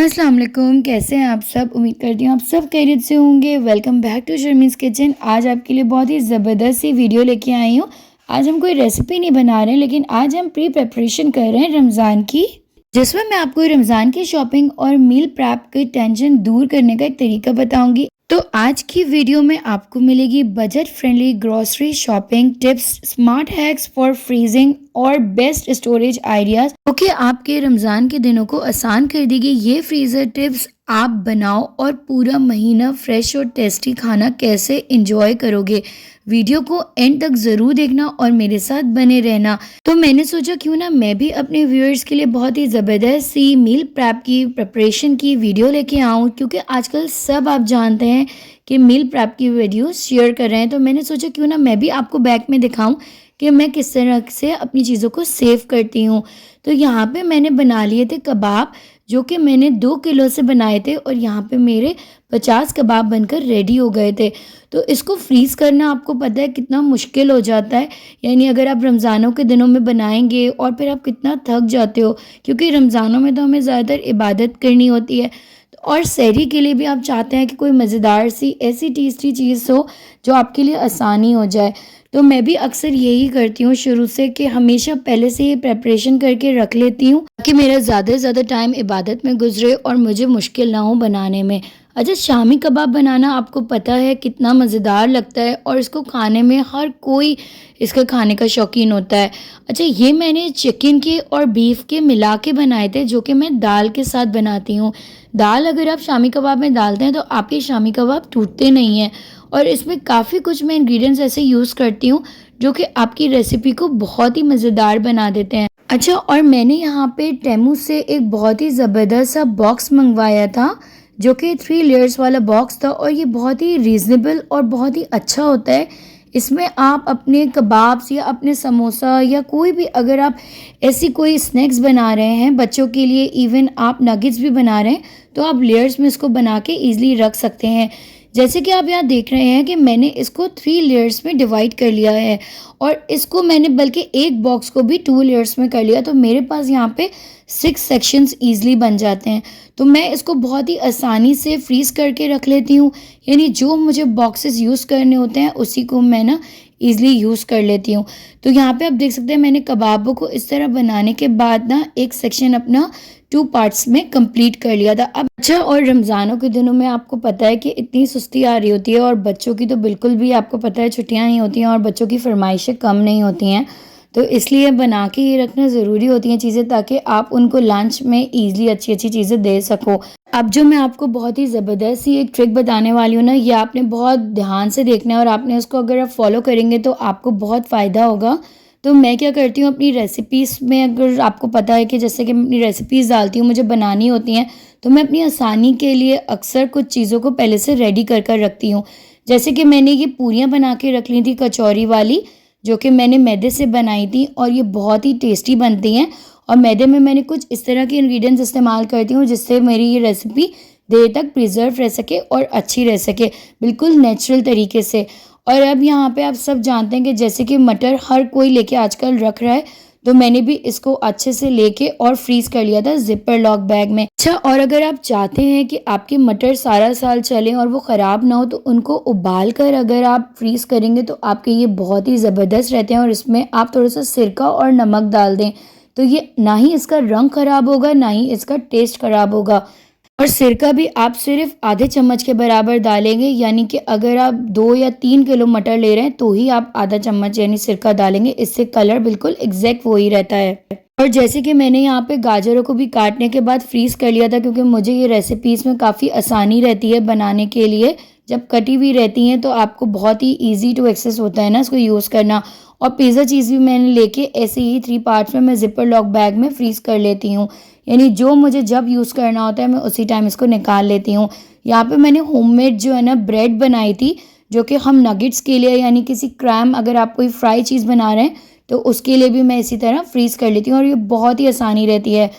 अस्सलाम वालेकुम, कैसे हैं आप सब। उम्मीद करती हूँ आप सब खैरियत से होंगे। Welcome back to Sharmi's kitchen. आज आपके लिए बहुत ही ज़बरदस्त सी वीडियो लेके आई हूँ। आज हम कोई रेसिपी नहीं बना रहे हैं, लेकिन आज हम प्री प्रेपरेशन कर रहे हैं रमज़ान की, जिसमें मैं आपको रमज़ान की शॉपिंग और मील प्रेप की टेंशन दूर करने का एक तरीका बताऊंगी। तो आज की वीडियो में आपको मिलेगी budget friendly grocery shopping tips, smart hacks for freezing और बेस्ट स्टोरेज आइडियाज, ओके आपके रमज़ान के दिनों को आसान कर देगी। ये फ्रीज़र टिप्स आप बनाओ और पूरा महीना फ्रेश और टेस्टी खाना कैसे इंजॉय करोगे। वीडियो को एंड तक ज़रूर देखना और मेरे साथ बने रहना। तो मैंने सोचा क्यों ना मैं भी अपने व्यूअर्स के लिए बहुत ही ज़बरदस्त सी मील प्रेप की प्रिपरेशन की वीडियो लेके आऊँ, क्योंकि आजकल सब आप जानते हैं कि मील प्रेप की वीडियो शेयर कर रहे हैं। तो मैंने सोचा क्यों ना मैं भी आपको बैक में दिखाऊं कि मैं किस तरह से अपनी चीज़ों को सेव करती हूँ। तो यहाँ पे मैंने बना लिए थे कबाब, जो कि मैंने 2 किलो से बनाए थे, और यहाँ पे मेरे 50 कबाब बनकर रेडी हो गए थे। तो इसको फ्रीज़ करना आपको पता है कितना मुश्किल हो जाता है, यानी अगर आप रमज़ानों के दिनों में बनाएंगे और फिर आप कितना थक जाते हो, क्योंकि रमज़ानों में तो हमें ज़्यादातर इबादत करनी होती है, और सहरी के लिए भी आप चाहते हैं कि कोई मज़ेदार सी ऐसी टेस्टी चीज़ हो जो आपके लिए आसानी हो जाए। तो मैं भी अक्सर यही करती हूँ शुरू से, कि हमेशा पहले से ये प्रेपरेशन करके रख लेती हूँ ताकि मेरा ज़्यादा से ज़्यादा टाइम इबादत में गुजरे और मुझे मुश्किल ना हो बनाने में। अच्छा, शामी कबाब बनाना आपको पता है कितना मज़ेदार लगता है, और इसको खाने में हर कोई इसका खाने का शौकीन होता है। अच्छा, ये मैंने चिकन के और बीफ के मिला के बनाए थे, जो कि मैं दाल के साथ बनाती हूँ। दाल अगर आप शामी कबाब में डालते हैं तो आपके शामी कबाब टूटते नहीं हैं, और इसमें काफ़ी कुछ मैं इंग्रेडिएंट्स ऐसे यूज़ करती हूँ जो कि आपकी रेसिपी को बहुत ही मज़ेदार बना देते हैं। अच्छा, और मैंने यहाँ पे टेमू से एक बहुत ही ज़बरदस्त सा बॉक्स मंगवाया था, जो कि 3 लेयर्स वाला बॉक्स था, और ये बहुत ही रीज़नेबल और बहुत ही अच्छा होता है। इसमें आप अपने कबाब्स या अपने समोसा या कोई भी, अगर आप ऐसी कोई स्नैक्स बना रहे हैं बच्चों के लिए, इवन आप नगेट्स भी बना रहे हैं, तो आप लेयर्स में इसको बना के ईज़िली रख सकते हैं। जैसे कि आप यहाँ देख रहे हैं कि मैंने इसको 3 लेयर्स में डिवाइड कर लिया है, और इसको मैंने बल्कि एक बॉक्स को भी 2 लेयर्स में कर लिया, तो मेरे पास यहाँ पे 6 सेक्शंस ईज़िली बन जाते हैं। तो मैं इसको बहुत ही आसानी से फ्रीज़ करके रख लेती हूँ, यानी जो मुझे बॉक्सेस यूज़ करने होते हैं उसी को मैं ना ईज़िली यूज़ कर लेती हूँ। तो यहाँ पे आप देख सकते हैं मैंने कबाबों को इस तरह बनाने के बाद ना एक सेक्शन अपना 2 पार्ट्स में कंप्लीट कर लिया था। अब अच्छा, और रमज़ानों के दिनों में आपको पता है कि इतनी सुस्ती आ रही होती है, और बच्चों की तो बिल्कुल भी आपको पता है छुट्टियाँ ही होती हैं, और बच्चों की फरमाइशें कम नहीं होती हैं। तो इसलिए बना के ये रखना ज़रूरी होती हैं चीज़ें, ताकि आप उनको लंच में ईज़िली अच्छी अच्छी चीज़ें दे सको। अब जो मैं आपको बहुत ही ज़बरदस्त सी एक ट्रिक बताने वाली हूँ ना, ये आपने बहुत ध्यान से देखना है, और आपने उसको अगर आप फॉलो करेंगे तो आपको बहुत फ़ायदा होगा। तो मैं क्या करती हूँ अपनी रेसिपीज़ में, अगर आपको पता है कि जैसे कि मैं अपनी रेसिपीज़ डालती हूँ, मुझे बनानी होती हैं, तो मैं अपनी आसानी के लिए अक्सर कुछ चीज़ों को पहले से रेडी कर कर रखती हूँ। जैसे कि मैंने ये पूरियाँ बना के रख ली थी कचौरी वाली, जो कि मैंने मैदे से बनाई थी, और ये बहुत ही टेस्टी बनती हैं। और मैदे में मैंने कुछ इस तरह के इंग्रेडिएंट्स इस्तेमाल करती हूँ जिससे मेरी ये रेसिपी देर तक प्रिजर्व रह सके और अच्छी रह सके, बिल्कुल नेचुरल तरीके से। और अब यहाँ पे आप सब जानते हैं कि जैसे कि मटर हर कोई लेके आजकल रख रहा है, तो मैंने भी इसको अच्छे से लेके और फ्रीज़ कर लिया था जिपर लॉक बैग में। अच्छा, और अगर आप चाहते हैं कि आपके मटर सारा साल चलें और वो ख़राब ना हो, तो उनको उबाल कर अगर आप फ्रीज़ करेंगे तो आपके ये बहुत ही ज़बरदस्त रहते हैं। और इसमें आप थोड़ा सा सिरका और नमक डाल दें, तो ये ना ही इसका रंग ख़राब होगा, ना ही इसका टेस्ट ख़राब होगा। और सिरका भी आप सिर्फ आधे चम्मच के बराबर डालेंगे, यानी कि अगर आप 2 या 3 किलो मटर ले रहे हैं तो ही आप आधा चम्मच यानी सिरका डालेंगे, इससे कलर बिल्कुल एग्जैक्ट वही रहता है। और जैसे कि मैंने यहाँ पे गाजरों को भी काटने के बाद फ्रीज़ कर लिया था, क्योंकि मुझे ये रेसिपीज़ में काफ़ी आसानी रहती है बनाने के लिए। जब कटी हुई रहती हैं तो आपको बहुत ही ईजी टू एक्सेस होता है ना इसको यूज़ करना। और पिज़्ज़ा चीज़ भी मैंने लेके ऐसे ही 3 पार्ट्स में मैं जिपर लॉक बैग में फ्रीज़ कर लेती हूँ, यानी जो मुझे जब यूज़ करना होता है मैं उसी टाइम इसको निकाल लेती हूँ। यहाँ पे मैंने होममेड जो है ना ब्रेड बनाई थी, जो कि हम नगेट्स के लिए, यानी किसी क्रैम, अगर आप कोई फ्राई चीज़ बना रहे हैं तो उसके लिए भी मैं इसी तरह फ्रीज़ कर लेती हूँ, और ये बहुत ही आसानी रहती है।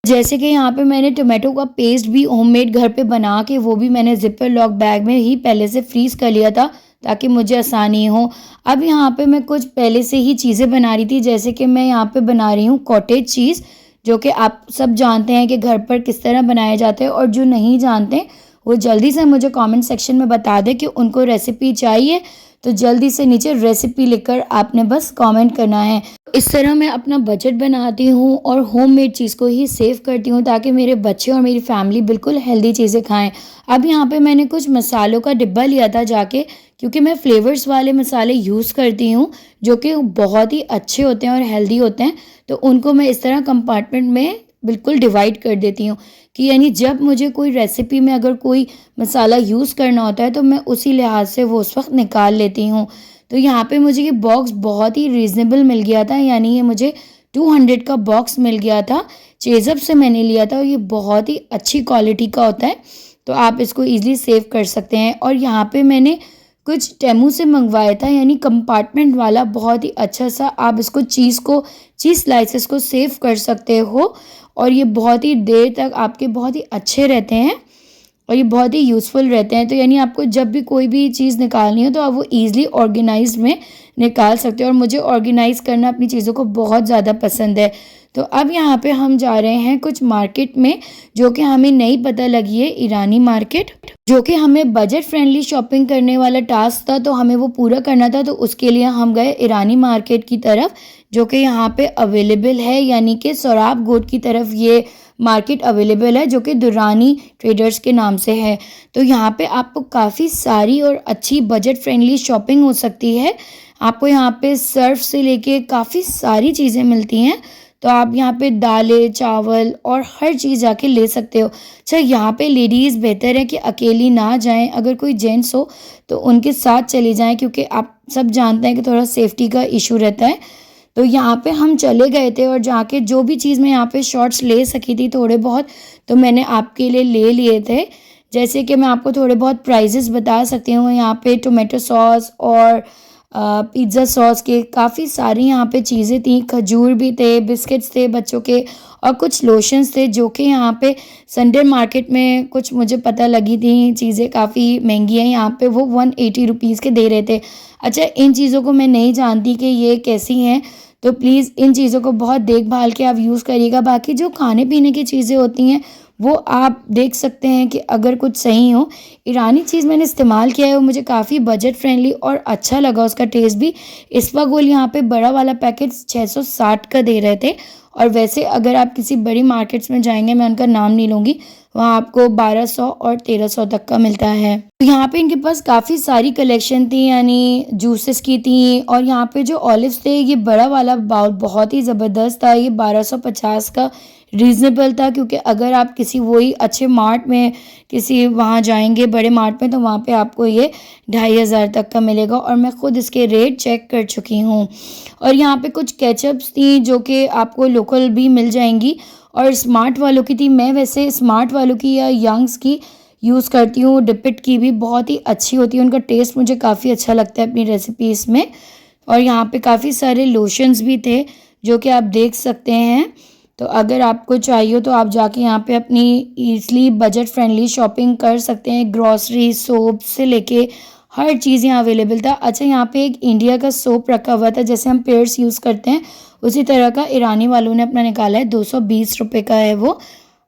जैसे कि यहाँ पे मैंने टोमेटो का पेस्ट भी होममेड घर पे बना के वो भी मैंने जिपर लॉक बैग में ही पहले से फ्रीज़ कर लिया था, ताकि मुझे आसानी हो। अब यहाँ पे मैं कुछ पहले से ही चीज़ें बना रही थी, जैसे कि मैं यहाँ पे बना रही हूँ कॉटेज चीज़, जो कि आप सब जानते हैं कि घर पर किस तरह बनाए जाते हैं, और जो नहीं जानते वो जल्दी से मुझे कमेंट सेक्शन में बता दें कि उनको रेसिपी चाहिए, तो जल्दी से नीचे रेसिपी लिखकर आपने बस कमेंट करना है। इस तरह मैं अपना बजट बनाती हूँ और होममेड चीज़ को ही सेव करती हूँ ताकि मेरे बच्चे और मेरी फैमिली बिल्कुल हेल्दी चीज़ें खाएं। अब यहाँ पे मैंने कुछ मसालों का डिब्बा लिया था जाके, क्योंकि मैं फ्लेवर्स वाले मसाले यूज़ करती हूँ जो कि बहुत ही अच्छे होते हैं और हेल्दी होते हैं। तो उनको मैं इस तरह कंपार्टमेंट में बिल्कुल डिवाइड कर देती हूँ कि यानी जब मुझे कोई रेसिपी में अगर कोई मसाला यूज़ करना होता है तो मैं उसी लिहाज से वो उस वक्त निकाल लेती हूँ। तो यहाँ पे मुझे ये बॉक्स बहुत ही रीज़नेबल मिल गया था, यानी ये मुझे 200 का बॉक्स मिल गया था। चेज़अप से मैंने लिया था और ये बहुत ही अच्छी क्वालिटी का होता है, तो आप इसको ईज़िली सेव कर सकते हैं। और यहाँ पे मैंने कुछ टेमू से मंगवाया था, यानी कंपार्टमेंट वाला, बहुत ही अच्छा सा। आप इसको चीज़ स्लाइसेस को सेव कर सकते हो और ये बहुत ही देर तक आपके बहुत ही अच्छे रहते हैं और ये बहुत ही यूज़फुल रहते हैं। तो यानी आपको जब भी कोई भी चीज़ निकालनी हो तो आप वो ईज़िली ऑर्गेनाइज़ में निकाल सकते हो, और मुझे ऑर्गेनाइज़ करना अपनी चीज़ों को बहुत ज़्यादा पसंद है। तो अब यहाँ पे हम जा रहे हैं कुछ मार्केट में, जो कि हमें नई पता लगी है, ईरानी मार्केट, जो कि हमें बजट फ्रेंडली शॉपिंग करने वाला टास्क था, तो हमें वो पूरा करना था। तो उसके लिए हम गए ईरानी मार्केट की तरफ, जो कि यहाँ पे अवेलेबल है, यानी कि सोराब गोट की तरफ ये मार्केट अवेलेबल है, जो कि दुरानी ट्रेडर्स के नाम से है। तो यहाँ पे आपको काफ़ी सारी और अच्छी बजट फ्रेंडली शॉपिंग हो सकती है। आपको यहाँ पे सर्फ से लेके काफ़ी सारी चीज़ें मिलती हैं, तो आप यहाँ पे दालें, चावल और हर चीज़ जाके ले सकते हो। अच्छा, यहाँ पे लेडीज़ बेहतर है कि अकेली ना जाएं, अगर कोई जेंट्स हो तो उनके साथ चले जाएं, क्योंकि आप सब जानते हैं कि थोड़ा सेफ्टी का इशू रहता है। तो यहाँ पे हम चले गए थे और जाके जो भी चीज़ मैं यहाँ पे शॉर्ट्स ले सकी थी थोड़े बहुत, तो मैंने आपके लिए ले लिए थे। जैसे कि मैं आपको थोड़े बहुत प्राइजेस बता सकती हूँ। यहाँ पे टोमेटो सॉस और पिज़्ज़ा सॉस के काफ़ी सारी यहाँ पे चीज़ें थी, खजूर भी थे, बिस्किट्स थे बच्चों के, और कुछ लोशंस थे, जो कि यहाँ पे संडे मार्केट में कुछ मुझे पता लगी थी चीज़ें काफ़ी महंगी हैं, यहाँ पे वो 180 रुपीज़ के दे रहे थे। अच्छा, इन चीज़ों को मैं नहीं जानती कि ये कैसी हैं, तो प्लीज़ इन चीज़ों को बहुत देखभाल के आप यूज़ करिएगा। बाकी जो खाने पीने की चीज़ें होती हैं वो आप देख सकते हैं कि अगर कुछ सही हो। ईरानी चीज़ मैंने इस्तेमाल किया है, वो मुझे काफ़ी बजट फ्रेंडली और अच्छा लगा, उसका टेस्ट भी। इसबगोल यहाँ पे बड़ा वाला पैकेट 660 का दे रहे थे, और वैसे अगर आप किसी बड़ी मार्केट्स में जाएंगे, मैं उनका नाम नहीं लूँगी, वहाँ आपको 1200 और 1300 तक का मिलता है। तो यहाँ पे इनके पास काफ़ी सारी कलेक्शन थी, यानी जूसेस की थी। और यहाँ पे जो ऑलिव्स थे, ये बड़ा वाला बाउल बहुत ही ज़बरदस्त था, ये 1250 का रीज़नेबल था, क्योंकि अगर आप किसी वही अच्छे मार्ट में किसी वहाँ जाएंगे बड़े मार्ट में, तो वहाँ पे आपको ये 2500 तक का मिलेगा, और मैं ख़ुद इसके रेट चेक कर चुकी हूँ। और यहाँ पे कुछ केचप्स थी जो कि आपको लोकल भी मिल जाएंगी, और स्मार्ट वालों की थी। मैं वैसे स्मार्ट वालों की या यंग्स की यूज़ करती हूँ। डिपिट की भी बहुत ही अच्छी होती है, उनका टेस्ट मुझे काफ़ी अच्छा लगता है अपनी रेसिपीज़ में। और यहाँ पे काफ़ी सारे लोशंस भी थे जो कि आप देख सकते हैं। तो अगर आपको चाहिए हो तो आप जाके यहाँ पे अपनी ईज़िली बजट फ्रेंडली शॉपिंग कर सकते हैं। ग्रॉसरी, सोप से लेके हर चीज़ यहाँ अवेलेबल था। अच्छा, यहाँ पे एक इंडिया का सोप रखा हुआ था, जैसे हम पेयर्स यूज़ करते हैं उसी तरह का ईरानी वालों ने अपना निकाला है, 220 रुपये का है वो।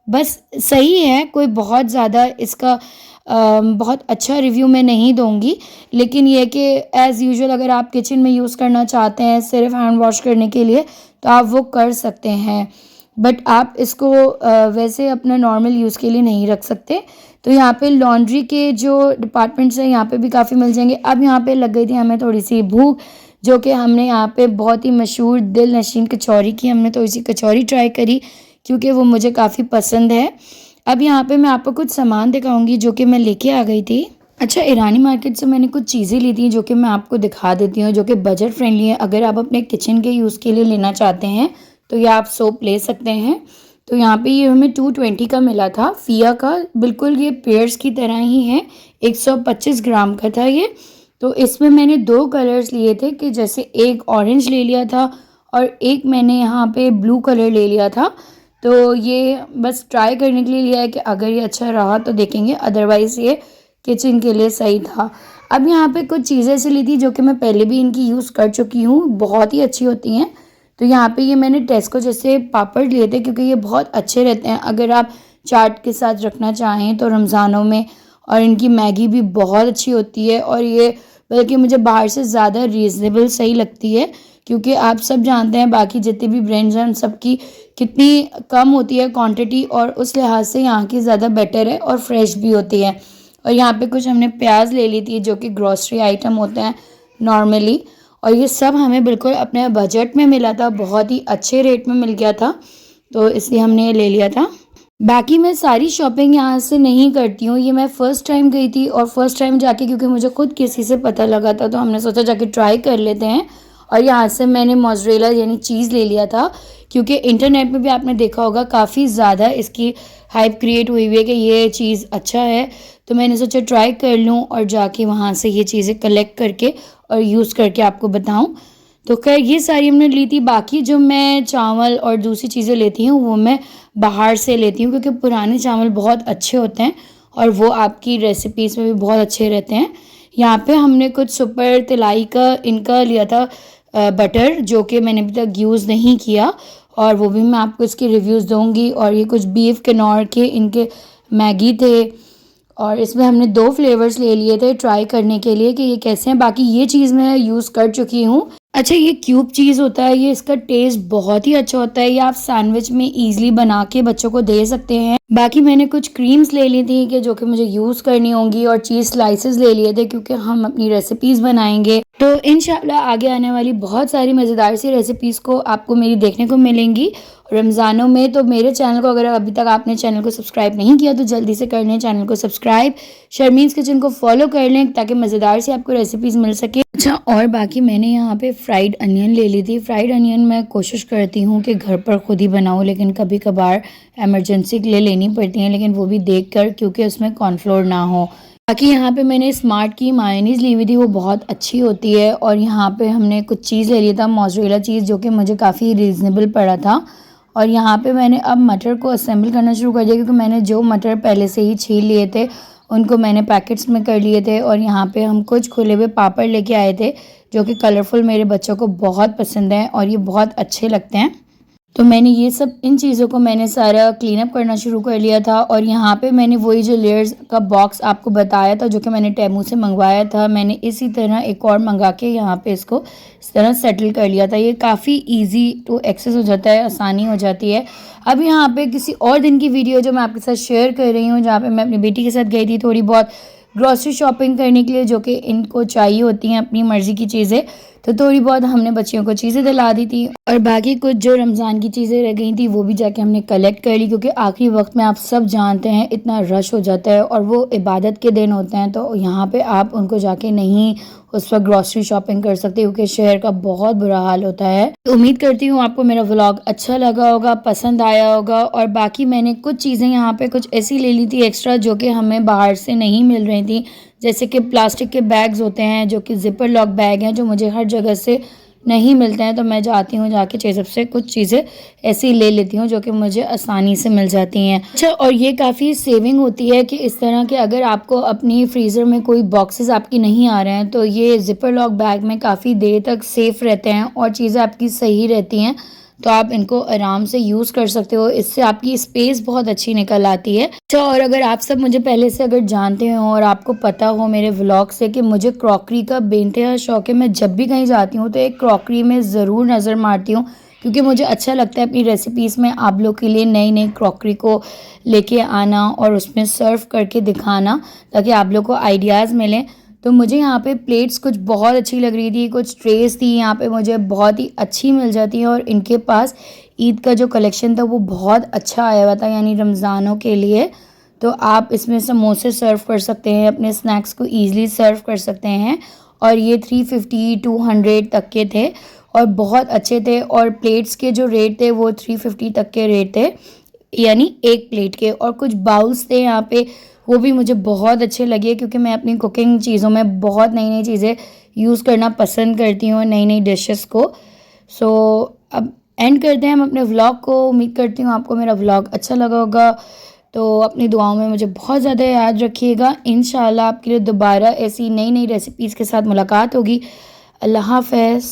बस सही है, कोई बहुत ज़्यादा इसका बहुत अच्छा रिव्यू मैं नहीं दूंगी, लेकिन ये कि एज़ यूजुअल अगर आप किचन में यूज़ करना चाहते हैं सिर्फ हैंड वॉश करने के लिए, तो आप वो कर सकते हैं, बट आप इसको वैसे अपना नॉर्मल यूज़ के लिए नहीं रख सकते। तो यहाँ पे लॉन्ड्री के जो डिपार्टमेंट्स हैं यहाँ पे भी काफ़ी मिल जाएंगे। अब यहाँ पे लग गई थी हमें थोड़ी सी भूख, जो कि हमने यहाँ पे बहुत ही मशहूर दिल नशीन कचौरी की, हमने थोड़ी सी कचौरी ट्राई करी, क्योंकि वो मुझे काफ़ी पसंद है। अब यहाँ पे मैं आपको कुछ सामान दिखाऊंगी जो कि मैं लेके आ गई थी। अच्छा, ईरानी मार्केट से मैंने कुछ चीज़ें ली थी जो कि मैं आपको दिखा देती हूँ, जो कि बजट फ्रेंडली है। अगर आप अपने किचन के यूज़ के लिए लेना चाहते हैं तो ये आप सोप ले सकते हैं। तो यहाँ पे ये हमें 220 का मिला था, फिया का, बिल्कुल ये पेयर्स की तरह ही है, 125 ग्राम का था ये। तो इसमें मैंने 2 कलर्स लिए थे, कि जैसे एक ऑरेंज ले लिया था और एक मैंने यहाँ पे ब्लू कलर ले लिया था। तो ये बस ट्राई करने के लिए लिया है कि अगर ये अच्छा रहा तो देखेंगे, अदरवाइज़ ये किचन के लिए सही था। अब यहाँ पे कुछ चीज़ें ऐसी ली थी जो कि मैं पहले भी इनकी यूज़ कर चुकी हूँ, बहुत ही अच्छी होती हैं। तो यहाँ पे ये मैंने टेस्को जैसे पापड़ लिए थे, क्योंकि ये बहुत अच्छे रहते हैं अगर आप चाट के साथ रखना चाहें तो रमज़ानों में। और इनकी मैगी भी बहुत अच्छी होती है, और ये बल्कि मुझे बाहर से ज़्यादा रीज़नेबल सही लगती है, क्योंकि आप सब जानते हैं बाकी जितने भी ब्रांड्स हैं उन सब की कितनी कम होती है क्वांटिटी, और उस लिहाज से यहाँ की ज़्यादा बेटर है और फ्रेश भी होती है। और यहाँ पे कुछ हमने प्याज ले ली थी जो कि ग्रॉसरी आइटम होते हैं नॉर्मली, और ये सब हमें बिल्कुल अपने बजट में मिला था, बहुत ही अच्छे रेट में मिल गया था, तो इसलिए हमने ये ले लिया था। बाकी मैं सारी शॉपिंग यहाँ से नहीं करती हूँ, ये मैं फ़र्स्ट टाइम गई थी, और फर्स्ट टाइम जाके क्योंकि मुझे खुद किसी से पता लगा था तो हमने सोचा जाके ट्राई कर लेते हैं। और यहाँ से मैंने मोज़रेला यानी चीज़ ले लिया था, क्योंकि इंटरनेट में भी आपने देखा होगा काफ़ी ज़्यादा इसकी हाइप क्रिएट हुई हुई है कि ये चीज़ अच्छा है, तो मैंने सोचा ट्राई कर लूँ और जाके वहाँ से ये चीज़ें कलेक्ट करके और यूज़ करके आपको बताऊँ। तो खैर ये सारी हमने ली थी। बाकी जो मैं चावल और दूसरी चीज़ें लेती हूँ वो मैं बाहर से लेती हूँ, क्योंकि पुराने चावल बहुत अच्छे होते हैं और वो आपकी रेसिपीज़ में भी बहुत अच्छे रहते हैं। यहाँ पे हमने कुछ सुपर तिलाई का इनका लिया था बटर, जो कि मैंने अभी तक यूज़ नहीं किया, और वो भी मैं आपको इसके रिव्यूज़ दूँगी। और ये कुछ बीफ किनौर के इनके मैगी थे, और इसमें हमने 2 फ्लेवर्स ले लिए थे ट्राई करने के लिए कि ये कैसे हैं। बाकी ये चीज़ मैं यूज़ कर चुकी हूँ। अच्छा, ये क्यूब चीज़ होता है, ये इसका टेस्ट बहुत ही अच्छा होता है, ये आप सैंडविच में ईज़िली बना के बच्चों को दे सकते हैं। बाकी मैंने कुछ क्रीम्स ले ली थी कि जो कि मुझे यूज़ करनी होंगी, और चीज़ स्लाइसेस ले लिए थे क्योंकि हम अपनी रेसिपीज़ बनाएंगे। तो इंशाल्लाह आगे आने वाली बहुत सारी मज़ेदार सी रेसिपीज़ को आपको मेरी देखने को मिलेंगी रमज़ानों में। तो मेरे चैनल को अगर अभी तक आपने चैनल को सब्सक्राइब नहीं किया तो जल्दी से कर लें चैनल को सब्सक्राइब, शर्मीज़ किचन को फॉलो कर लें ताकि मज़ेदार सी आपको रेसिपीज़ मिल सके। अच्छा, और बाकी मैंने यहाँ पे फ्राइड अनियन ले ली थी। फ्राइड अनियन मैं कोशिश करती हूँ कि घर पर खुद ही बनाऊँ, लेकिन कभी कभार इमरजेंसी के लिए लेनी पड़ती हैं, लेकिन वो भी देख कर क्योंकि उसमें कॉर्नफ्लोर ना हो। बाकी यहाँ पे मैंने स्मार्ट की मायोनीज़ ली हुई थी, वो बहुत अच्छी होती है। और यहाँ पे हमने कुछ चीज़ ले लिया था मोज़रेला चीज़, जो कि मुझे काफ़ी रीज़नेबल पड़ा था। और यहाँ पे मैंने अब मटर को असेंबल करना शुरू कर दिया, क्योंकि मैंने जो मटर पहले से ही छील लिए थे उनको मैंने पैकेट्स में कर लिए थे। और यहाँ पे हम कुछ खुले हुए पापड़ लेके आए थे जो कि कलरफुल मेरे बच्चों को बहुत पसंद हैं और ये बहुत अच्छे लगते हैं। तो मैंने ये सब इन चीज़ों को मैंने सारा क्लीन अप करना शुरू कर लिया था। और यहाँ पे मैंने वही जो लेयर्स का बॉक्स आपको बताया था जो कि मैंने टेमू से मंगवाया था, मैंने इसी तरह एक और मंगा के यहाँ पे इसको इस तरह सेटल कर लिया था। ये काफ़ी इजी टू एक्सेस हो जाता है, आसानी हो जाती है। अब यहाँ पे किसी और दिन की वीडियो जो मैं आपके साथ शेयर कर रही हूँ, जहाँ पर मैं अपनी बेटी के साथ गई थी थोड़ी बहुत ग्रॉसरी शॉपिंग करने के लिए, जो कि इनको चाहिए होती हैं अपनी मर्ज़ी की चीज़ें। तो थोड़ी बहुत हमने बच्चियों को चीज़ें दिला दी थी, और बाकी कुछ जो रमज़ान की चीज़ें रह गई थी वो भी जाके हमने कलेक्ट कर ली, क्योंकि आखिरी वक्त में आप सब जानते हैं इतना रश हो जाता है और वो इबादत के दिन होते हैं, तो यहाँ पे आप उनको जाके नहीं उस वक्त ग्रॉसरी शॉपिंग कर सकते, क्योंकि शहर का बहुत बुरा हाल होता है। तो उम्मीद करती हूँ आपको मेरा व्लॉग अच्छा लगा होगा, पसंद आया होगा। और बाकी मैंने कुछ चीज़ें यहाँ पे कुछ ऐसी ले ली थी एक्स्ट्रा जो कि हमें बाहर से नहीं मिल रही थी, जैसे कि प्लास्टिक के बैग्स होते हैं जो कि ज़िपर लॉक बैग हैं, जो मुझे हर जगह से नहीं मिलते हैं। तो मैं जाती हूँ जाके चेज़अप से कुछ चीज़ें ऐसी ले लेती हूँ जो कि मुझे आसानी से मिल जाती हैं। अच्छा, और ये काफ़ी सेविंग होती है कि इस तरह के अगर आपको अपनी फ्रीज़र में कोई बॉक्सेस आपकी नहीं आ रहे हैं तो ये ज़िपर लॉक बैग में काफ़ी देर तक सेफ़ रहते हैं और चीज़ें आपकी सही रहती हैं, तो आप इनको आराम से यूज़ कर सकते हो। इससे आपकी स्पेस बहुत अच्छी निकल आती है। अच्छा, और अगर आप सब मुझे पहले से अगर जानते हो और आपको पता हो मेरे व्लॉग से कि मुझे क्रॉकरी का बेइंतहा शौक है, मैं जब भी कहीं जाती हूँ तो एक क्रॉकरी में ज़रूर नज़र मारती हूँ, क्योंकि मुझे अच्छा लगता है अपनी रेसिपीज़ में आप लोग के लिए नई नई क्रॉकरी को लेके आना और उसमें सर्व करके दिखाना, ताकि आप लोग को आइडियाज़ मिलें। तो मुझे यहाँ पे प्लेट्स कुछ बहुत अच्छी लग रही थी, कुछ ट्रेस थी यहाँ पे मुझे बहुत ही अच्छी मिल जाती है, और इनके पास ईद का जो कलेक्शन था वो बहुत अच्छा आया हुआ था, यानी रमज़ानों के लिए। तो आप इसमें समोसे सर्व कर सकते हैं, अपने स्नैक्स को ईज़िली सर्व कर सकते हैं। और ये 350 200 तक के थे और बहुत अच्छे थे, और प्लेट्स के जो रेट थे वो 350 तक के रेट थे, यानी एक प्लेट के। और कुछ बाउल्स थे यहाँ पे, वो भी मुझे बहुत अच्छे लगे, क्योंकि मैं अपनी कुकिंग चीज़ों में बहुत नई नई चीज़ें यूज़ करना पसंद करती हूँ, नई नई डिशेस को। सो अब एंड करते हैं हम अपने व्लॉग को। उम्मीद करती हूँ आपको मेरा व्लॉग अच्छा लगा होगा, तो अपनी दुआओं में मुझे बहुत ज़्यादा याद रखिएगा। इंशाल्लाह आपके लिए दोबारा ऐसी नई नई रेसिपीज़ के साथ मुलाकात होगी। अल्लाह हाफ़िज़।